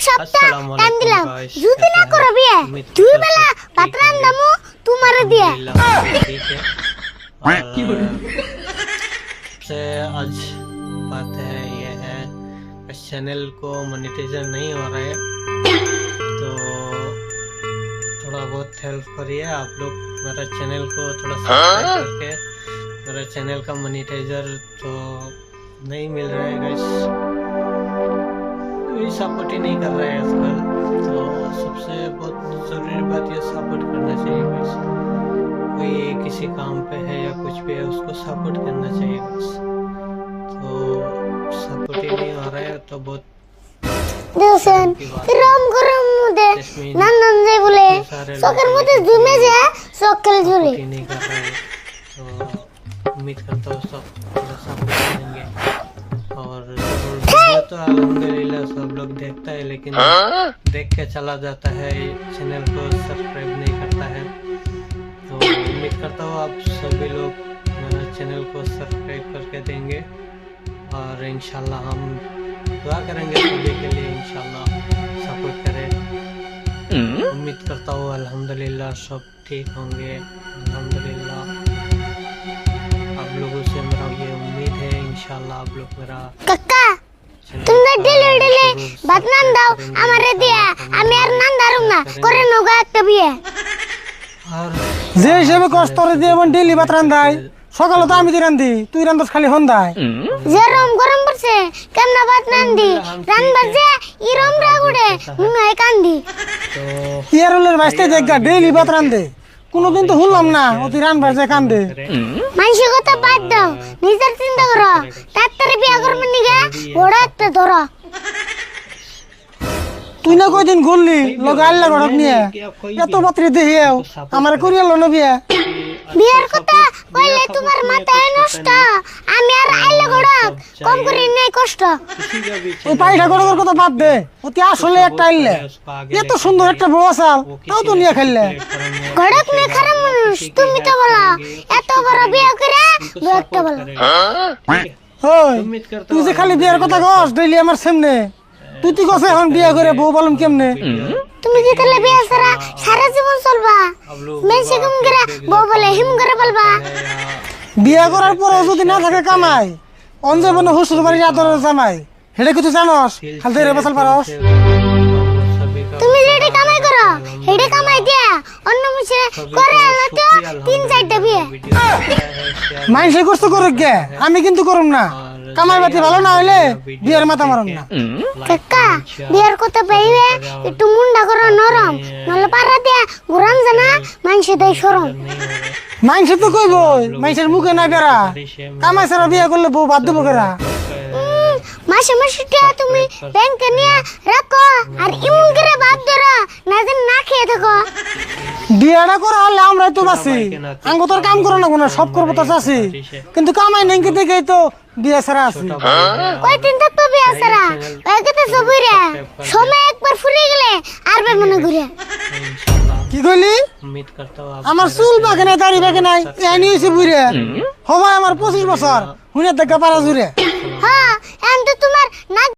সপ্তাহ টাইম দিলাম, যদি না করো বিয়ে দুই বেলা ভাত রান্দামু তোমারে দিয়ে। से आज बात है ये है इस चैनल को मोनेटाइजर नहीं हो रहा है, तो थोड़ा बहुत हेल्प करिए आप लोग। मेरा चैनल को थोड़ा सब्सक्राइब करके, मेरा चैनल का मोनेटाइजर तो नहीं मिल रहा है गाइस, कोई सपोर्ट ही नहीं कर रहा है आजकल। तो सबसे बहुत ज़रूरी बात ये सपोर्ट करना चाहिए गाइस। कोई किसी काम पे है या कुछ भी है उसको सपोर्ट करना चाहिए बस। तो सपोर्ट ही नहीं हो रहा है तो बहुत দেখছেন কিরম গরম মধ্যে নানান যাই বলে চোখের মধ্যে জমে যায়, চোখ খেলে ঝুলে। सपोर्ट ही नहीं कर रहा है, तो उम्मीद करता हूँ सब थोड़ा सपोर्ट करेंगे। और वीडियो तो अल्हम्दुलिल्लाह सब लोग देखता है, लेकिन देख के चला जाता है, चैनल को सब्सक्राइब नहीं करता है। तो उम्मीद करता हूँ आप सभी लोग मेरा चैनल को सब्सक्राइब करके देंगे, और इंशाल्लाह हम दुआ करेंगे सभी के लिए, इंशाल्लाह सपोर्ट करें। उम्मीद करता हूँ अल्हम्दुलिल्लाह सब ठीक होंगे, अल्हम्दुलिल्लाह। आप लोगों से मेरा ये उम्मीद है, इंशाल्लाह आप लोग मेरा কাকা তুমি ডেলি ডেলি ভাত নান দাও আমারে দিয়া, আমি আর নান দারুম না, করে নগা একটা বিয়ে। और যে হিসেবে কষ্ট করে দিয়ে ডেলি ভাত রান্ধাই, সকালে তো আমি দি রান্ধি, তুই রান্ধাস খালি সন্ধ্যায়। যেরম গরম পড়ছে কেমনা ভাত নান দি রান্দার যে ইরম রাগুড়ে মুনায় কান্দি। तो ইয়ারলের বাসতে দেখা ডেলি ভাত রান্ধে, কোনোদিন তো শুনলাম না ও তুই রান্ধার যে কান্দে। মানুষের কথা বাদ দাও, নিজের চিন্তা করো, তাড়াতাড়ি বিয়ে করবেন নিগা বড় একটা ধরো। তুই না কয়দিন ঘুরলি লগে আল্লাহ ঘরক নিয়ে, এত বাতরি দেহিয়াও আমার করিয়া লো না বিয়া। বিয়ের কথা কইলে তোমার মাথায় নষ্ট, আমি আর আইলে গড়ক কম করে নাই কষ্ট। किसी का भी ওই পাইঠা গড়কের কথা বাদ দে, অতি আসলে একটা আইলে এত সুন্দর একটা বউ আসাল, তাও তো নিয়ে খেললে। গড়ক নে খারাপ মানুষ তুমি তো বলো, এত বড় বিয়ে করে বউ একটা বলো। ওই তুই যে খালি বিয়ের কথা কস ডেইলি আমার সামনে, তুই তুই কস এখন বিয়ে করে বউ বলম কেমনে? তুমি কি তাহলে বিয়ে ছাড়া সারা জীবন চলবা? মেনসে কম করে বউ বলে হিম করে বলবা। বিয়ে করার পরেও যদি না থাকে কামাই, অঞ্জীবন হুসুর বাড়ির আদরের জামাই, সেটা কিছু জানস? খালি ধরে বসাল পারস? তুমি যেটা কামাই করো হেডে কামাই দিয়া অন্য মুছে করে আলো তো 3-4টা বিয়ে। মাইসে করতে করুক গে, আমি কিন্তু করুম না। কামাই বাতি ভালো না হইলে বিয়ের মাথা মারুম না। কাকা বিয়ের কথা পাইবে একটু মুন্ডা করো নরম, নলে পারা দিয়া ঘুরান জানা মানুষে দেয় শরম। মাইসে তো কইবই, মাইসের মুখে নাই বেড়া, কামাই ছাড়া বিয়ে করলে বউ বাদ দেবো কেরা? মাসে মাসে টিয়া তুমি ব্যাংকে নিয়ে রাখো, আর ইমন করে বাদ ধরো না যেন না খেয়ে থাকো। বিয়েটা করা হলে আমরাই তো বাঁচি, আঙ্গ তোর কাম করো না কোনো, সব করবো তো চাষি, কিন্তু কামাই নেই দেখেই তো বিয়ে ছাড়া আছি। কয়দিন থাকবো বিয়ে ছাড়া? ওইকে সবুরে সময় একবার ফুরিয়ে গেলে আর বে মনে ঘুরে। কি কইলি? उम्मीद करता हूँ आप আমার চুল বাকে নাই, দাড়ি বাকে নাই, এ নিয়েছি বুড়ে হবাই আমার 25 বছর, হুনে দেখা পারা জুড়ে। হ্যাঁ এখন তো তোমার নাক